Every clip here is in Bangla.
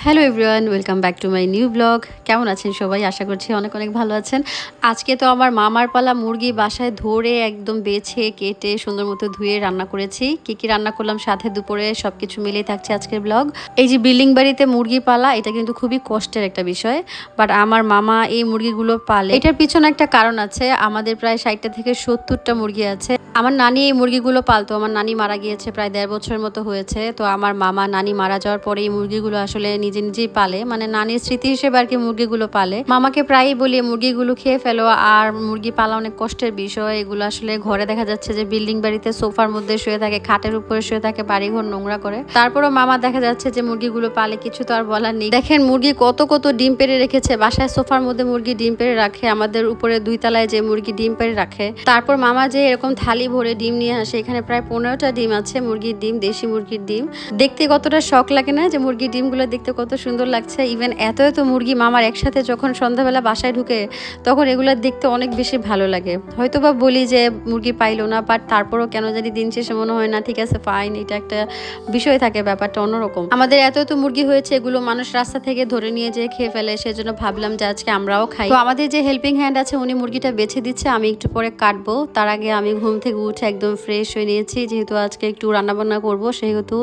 Hello everyone, welcome back to my new blog. কেমন আছেন সবাই? আশা করছি অনেক অনেক ভালো আছেন। আজকে তো আমার মামার পালা মুরগি বাসায় ধরে একদম বেছে কেটে সুন্দর মতো ধুয়ে রান্না করেছি। কি রান্না করলাম সাথে দুপুরে সব কিছু মিলেই থাকছে আজকের ব্লগ। এই যে বিল্ডিং বাড়িতে মুরগি পালা, এটা কিন্তু খুবই কষ্টের একটা বিষয়, বাট আমার মামা এই মুরগিগুলো পালে। এটার পিছনে একটা কারণ আছে। আমাদের প্রায় 60টা থেকে 70টা মুরগি আছে। আমার নানি এই মুরগিগুলো পালতো। আমার নানি মারা গিয়েছে, প্রায় 1.5 বছরের মতো হয়েছে। তো আমার মামা নানি মারা যাওয়ার পরে এই মুরগিগুলো আসলে নিজেই পালে, মানে নানির স্মৃতি হিসেবে আর কি মুরগিগুলো পালে। মামাকে প্রায়ই বলি মুরগিগুলো খেয়ে ফেলো, আর মুরগি পালা অনেক কষ্টের বিষয়। এগুলো আসলে ঘরে দেখা যাচ্ছে যে বিল্ডিং বাড়িতে সোফার মধ্যে শুয়ে থাকে, খাটের উপরে শুয়ে থাকে, বাড়িঘর নোংরা করে। তারপরও মামা দেখা যাচ্ছে যে মুরগিগুলো পালে, কিছু তো আর বলার নেই। দেখেন মুরগি কত কত ডিম পেড়ে রেখেছে। বাসায় সোফার মধ্যে মুরগি ডিম পেড়ে রাখে, আমাদের উপরে 2 তলায় যে মুরগি ডিম পেড়ে রাখে। তারপর মামা যে এরকম থালি ভরে ডিম নিয়ে আসে, এখানে প্রায় 15টা ডিম আছে, মুরগির ডিম, দেশি মুরগির ডিম। দেখতে কতটা শখ লাগে না যে মুরগির ডিমগুলো দেখতে কত সুন্দর লাগছে। ইভেন এত মুরগি মামার একসাথে যখন সন্ধ্যাবেলা বাসায় ঢুকে, তখন এগুলো দেখতে অনেক বেশি ভালো লাগে। হয়তো বা বলি যে মুরগি পাইলো না, বাট তারপরও কেন জানি দিন শেষে মনে হয় না ঠিক আছে ফাইন, এটা একটা বিষয় থাকে, ব্যাপারটা অন্যরকম। আমাদের এত মুরগি হয়েছে, এগুলো মানুষ রাস্তা থেকে ধরে নিয়ে যেয়ে খেয়ে ফেলে, সেজন্য ভাবলাম যে আজকে আমরাও খাই। তো আমাদের যে হেল্পিং হ্যান্ড আছে উনি মুরগিটা বেছে দিচ্ছে, আমি একটু পরে কাটবো। তার আগে আমি ঘুম থেকে উঠে একদম ফ্রেশ হয়ে নিয়েছি, যেহেতু আজকে একটু রান্নাবান্না করবো, সেহেতু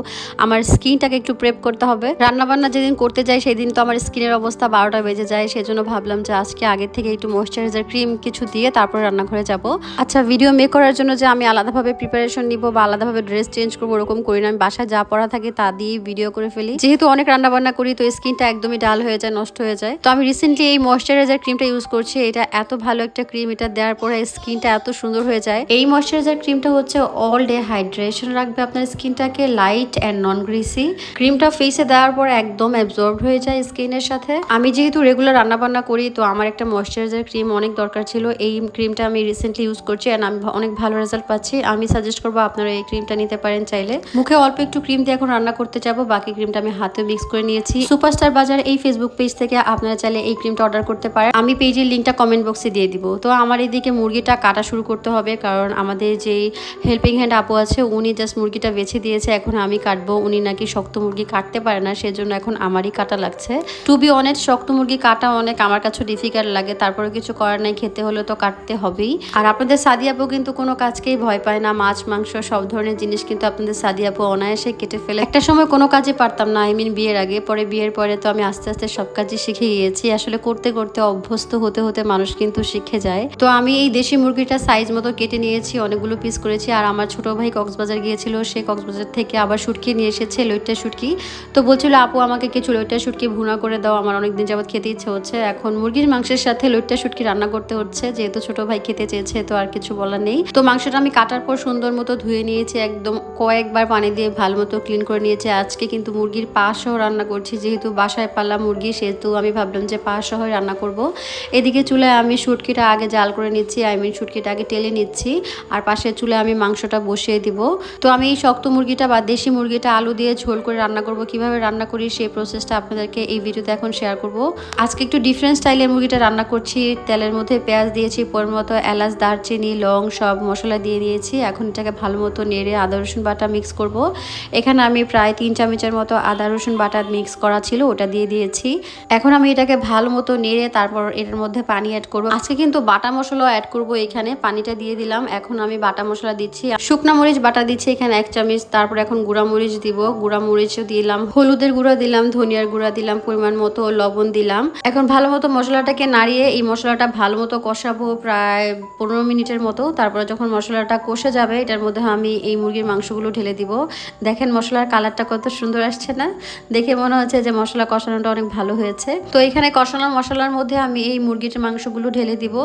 আমার স্কিনটাকে একটু প্রেপ করতে হবে। রান্নাবান্না যেদিন করতে যাই সেদিন তো আমার স্কিনের অবস্থা 12টা বেজে যায়, সেজন্য ভাবলাম যে আজকে আগের থেকে একটু ময়েশ্চারাইজার ক্রিম কিছু দিয়ে তারপর রান্নাঘরে যাব। আচ্ছা, ভিডিও মেক করার জন্য যে আমি আলাদাভাবে প্রিপারেশন নিব বা আলাদাভাবে ড্রেস চেঞ্জ করবো ওরকম করি না। আমি বাসায় যা পড়া থাকে তা দিয়ে ভিডিও করে ফেলি। যেহেতু অনেক রান্নাবান্না করি তো স্কিনটা একদমই ডাল হয়ে যায়, নষ্ট হয়ে যায়। তো আমি রিসেন্টলি এই ময়েশ্চারাইজার ক্রিমটা ইউজ করছি। এটা এত ভালো একটা ক্রিম, এটা দেওয়ার পরে স্কিনটা এত সুন্দর হয়ে যায়। এই ময়েশ্চারাইজার ক্রিমটা হচ্ছে অল ডে হাইড্রেশন রাখবে আপনার স্কিনটাকে, লাইট অ্যান্ড নন গ্রিসি। ক্রিমটা ফেসে দেওয়ার পর একদম অ্যাবজর্ব হয়ে যায় স্কিনের সাথে। আমি যেহেতু রেগুলার রান্নাবান্না করি তো আমার একটা ময়েশ্চারাইজার ক্রিম অনেক দরকার ছিল। এই ক্রিমটা আমি রিসেন্টলি ইউজ করছি অ্যান্ড আমি অনেক ভালো রেজাল্ট পাচ্ছি। আমি সাজেস্ট করবো আপনারা এই ক্রিমটা নিতে পারেন চাইলে। মুখে অল্প একটু ক্রিম দিয়ে এখন রান্না করতে যাবো, বাকি ক্রিমটা আমি হাতে মিক্স করে নিয়েছি। সুপারস্টার বাজার এই ফেসবুক পেজ থেকে আপনারা চাইলে এই ক্রিমটা অর্ডার করতে পারেন। আমি পেজের লিঙ্কটা কমেন্ট বক্সে দিয়ে দিব। তো আমার এদিকে মুরগিটা কাটা শুরু করতে হবে, কারণ আমাদের যেই হেল্পিং হ্যান্ড আপু আছে উনি জাস্ট মুরগিটা বেছে দিয়েছে, এখন আমি কাটবো। উনি নাকি শক্ত মুরগি কাটতে পারে না, সেজন্য এখন আমারই কাটা লাগছে। টু বি অনেস্ট, শক্ত মুরগি কাটা অনেক আমার কাছে ডিফিকাল্ট লাগে, তারপরে কিছু করার নাই, খেতে হলে তো কাটতে হবেই। আর আপনাদের সাদি আপু কিন্তু কোনো কাজকেই ভয় পায় না, মাছ মাংস সব ধরনের জিনিস কিন্তু আপনাদের সাদি আপু অনায়াসে কেটে ফেলে। একটা সময় কোনো কাজে পারতাম না, বিয়ের আগে, পরে বিয়ের পরে তো আমি আস্তে আস্তে সব কাজই শিখে গিয়েছি। আসলে করতে করতে অভ্যস্ত হতে হতে মানুষ কিন্তু শিখে যায়। তো আমি এই দেশি মুরগিটা সাইজ মতো কেটে নিয়েছি, অনেকগুলো পিস করেছি। আর আমার ছোট ভাই কক্সবাজার গিয়েছিল, সে কক্সবাজার থেকে আবার শুটকি নিয়ে এসেছে, লইট্টা শুটকি। তো বলছিল আপু আমাকে কিছু লইট্টা শুটকি ভুনা করে দাও, আমার অনেকদিন যাবত খেতে ইচ্ছে হচ্ছে। এখন মুরগির মাংসের সাথে লইট্টা শুটকি রান্না করতে হচ্ছে, যেহেতু ছোট ভাই খেতে চেয়েছে, তো আর কিছু বলার নেই। তো মাংসটা আমি কাটার পর সুন্দর মতো ধুয়ে নিয়েছি, একদম কয়েকবার পানি দিয়ে ভালো মতো ক্লিন করে নিয়েছি। আজকে কিন্তু মুরগির পা সহ রান্না করছি, যেহেতু বাসায় পালা মুরগি, সেহেতু আমি ভাবলাম যে পা সহ রান্না করব। এদিকে চুলায় আমি শুটকিটা আগে জাল করে নিচ্ছি, শুটকিটা আগে টেলে নিচ্ছি, আর পাশের চুলায় আমি মাংসটা বসিয়ে দিব। তো আমি এই শক্ত মুরগিটা বা দেশি মুরগিটা আলু দিয়ে ঝোল করে রান্না করব। কিভাবে রান্না করি সেই প্রসেসটা আপনাদেরকে এই ভিডিওতে এখন শেয়ার করব। আজকে একটু ডিফারেন্ট স্টাইলের মুরগিটা রান্না করছি। তেলের মধ্যে পেঁয়াজ দিয়েছি, পরিমাণ মতো এলাচ, দারচিনি, লং সব মশলা দিয়ে দিয়েছি। এখন এটাকে ভালো মতো নেড়ে আদা রসুন বাটা মিক্স করব। এখানে আমি প্রায় 3 চামচের মতো আদা রসুন বাটা মিক্স করা ছিল, ওটা দিয়ে দিয়েছি। এখন আমি এটাকে ভালো মতো নেড়ে তারপর এর মধ্যে পানি অ্যাড করব। আজকে কিন্তু বাটা মশলাও অ্যাড করব। এখানে পানিটা দিয়ে দিলাম, এখন আমি বাটা মশলা দিচ্ছি। শুকনা মরিচ বাটা দিচ্ছি এখানে 1 চামচ। তারপর এখন গুঁড়া মরিচ দিব, গুঁড়া মরিচও দিলাম, হলুদের গুঁড়া দিলাম, ধনিয়ার গুঁড়া দিলাম, পরিমাণ মতো লবণ দিলাম। এখন ভালো মতো মশলাটাকে নাড়িয়ে এই মশলাটা ভালো মতো কষাবো প্রায় 15 মিনিটের মতো। তারপরে যখন মশলাটা কষে যাবে এটার মধ্যে আমি এই মুরগির মাংসগুলো ঢেলে দিব। দেখেন মশলার কালারটা কত সুন্দর আসছে না? দেখে মনে হচ্ছে যে মশলা কষানোটা অনেক ভালো হয়েছে। তো এখানে কষানো মশলার মধ্যে আমি এই মুরগির মাংসগুলো ঢেলে দিব।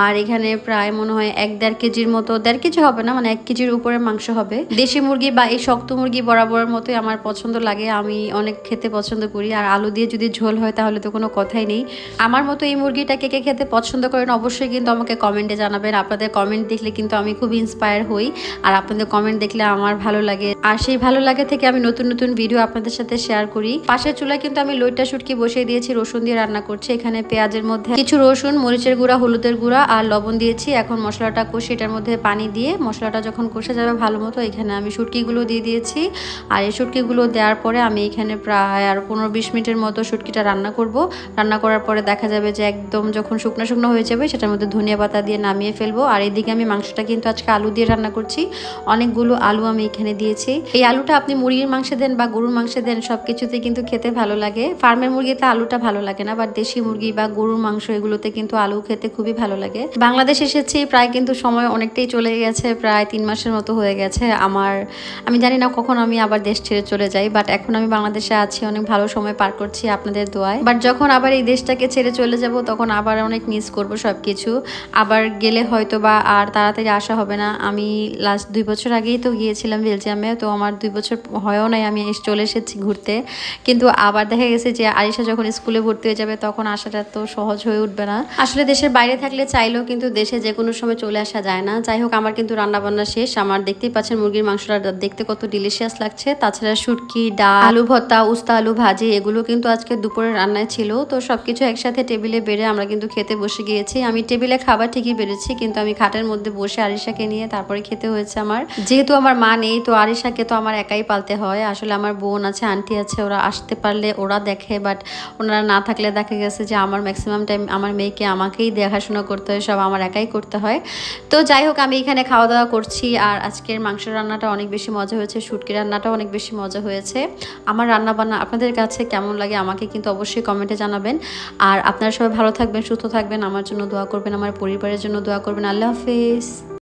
আর এখানে প্রায় মনে হয় 1-1.5 কেজির মতো, 1.5 কেজি হবে না, মানে 1 কেজির উপরে মাংস হবে। দেশি মুরগি বা এই শক্ত মুরগি বরাবরের মতোই আমার পছন্দ লাগে, আমি অনেক খেতে পছন্দ করি। আর আলু দিয়ে যদি ঝোল হয় তাহলে তো কোনো কথাই নেই। আমার মতো এই মুরগিটা কে কে খেতে পছন্দ করেন অবশ্যই কিন্তু আমাকে কমেন্টে জানাবেন। আপনাদের কমেন্ট দেখলে কিন্তু আমি খুব ইন্সপায়ার হই, আর আপনাদের কমেন্ট দেখলে আমার ভালো লাগে। আর সেই ভালো লাগে থেকে আমি নতুন নতুন ভিডিও আপনাদের সাথে শেয়ার করি। পাশের চুলায় কিন্তু আমি লইট্টা শুটকি বসিয়ে দিয়েছি, রসুন দিয়ে রান্না করছি। এখানে পেঁয়াজের মধ্যে কিছু রসুন, মরিচের গুঁড়া, হলুদের গুঁড়া আর লবণ দিয়েছি। এখন মশলাটা কষে এটার মধ্যে পানি দিয়ে মশলাটা যখন কষে যাবে ভালো মতো, এখানে আমি শুটকিগুলো দিয়ে দিয়েছি। আর এই শুটকিগুলো দেওয়ার পরে আমি এখানে প্রায় আর 15-20 মিনিটের মতো শুটকিটা রান্না করব। রান্না করার পরে দেখা যাবে যে একদম যখন শুকনো শুকনো হয়ে যাবে সেটার মধ্যে ধনিয়া পাতা দিয়ে নামিয়ে ফেলবো। আর এদিকে আমি মাংসটা কিন্তু আজকে আলু দিয়ে রান্না করছি। অনেকগুলো আলু আমি এখানে দিয়েছি। এই আলুটা আপনি মুরগির মাংসে দেন বা গরুর মাংসে দেন, সব কিছুতে কিন্তু খেতে ভালো লাগে। ফার্মের মুরগিতে আলুটা ভালো লাগে না, বাট দেশি মুরগি বা গরুর মাংস এগুলোতে কিন্তু আলু খেতে খুবই ভালো লাগে। বাংলাদেশ এসেছি প্রায় কিন্তু সময় অনেকটাই চলে গেছে, প্রায় 3 মাসের মতো হয়ে গেছে আমি জানি না কখন আমি আবার দেশ ছেড়ে চলে যাই, বাট এখন আমি বাংলাদেশে আছি, অনেক ভালো সময় পার করছি আপনাদের দোয়ায়। বাট যখন আবার এই দেশটাকে ছেড়ে চলে যাব তখন আবার অনেক মিস করব সবকিছু। আবার গেলে হয়তো বা আর তাড়াতাড়ি আসা হবে না। আমি লাস্ট 2 বছর আগেই তো গিয়েছিলাম বেলজিয়ামে, তো আমার 2 বছর হয়েও নাই আমি চলে এসেছি ঘুরতে। কিন্তু আবার দেখা গেছে যে আরিশা যখন স্কুলে ভর্তি হয়ে যাবে তখন আসাটা তো সহজ হয়ে উঠবে না। আসলে দেশের বাইরে থাকলে চাইলেও কিন্তু দেশে যে কোনো সময় চলে আসা যায় না। যাই হোক, আমার কিন্তু রান্নাবান্না শেষ। আমার দেখতেই পাচ্ছেন মুরগির মাংসটা দেখতে কত ডিলিশিয়াস লাগছে। তাছাড়া শুটকি, ডাল, আলু ভর্তা, উস্তা আলু ভাজি এগুলো কিন্তু আজকে দুপুরে রান্নায় ছিল। তো সবকিছু একসাথে টেবিলে বেড়ে আমরা কিন্তু খেতে বসে গিয়েছি। আমি টেবিলে খাবার ঠিকই বেড়েছি, কিন্তু আমি খাটের মধ্যে বসে আরিশাকে নিয়ে তারপরে খেতে হয়েছে আমার। যেহেতু আমার মা নেই, তো আরিশাকে তো আমার একাই পালতে হয়। আসলে আমার বোন আছে, আন্টি আছে, ওরা আসতে পারলে ওরা দেখে, বাট ওনারা না থাকলে দেখা গেছে যে আমার ম্যাক্সিমাম টাইম আমার মেয়েকে আমাকেই দেখাশোনা করতে হয়, সব আমার একাই করতে হয়। তো যাই হোক, আমি এখানে খাওয়া দাওয়া করছি। আর আজকের মাংস রান্নাটা অনেক বেশি মজা হয়েছে, শুটকি রান্নাটাও অনেক বেশি মজা হয়েছে। আমার রান্না বান্না আপনাদের কাছে কেমন লাগে আমাকে কিন্তু অবশ্যই কমেন্টে জানাবেন। আর আপনারা সবাই ভালো থাকবেন, সুস্থ থাকবেন, আমার জন্য দোয়া করবেন, আমার পরিবারের জন্য দোয়া করবেন। আল্লাহ হাফেজ।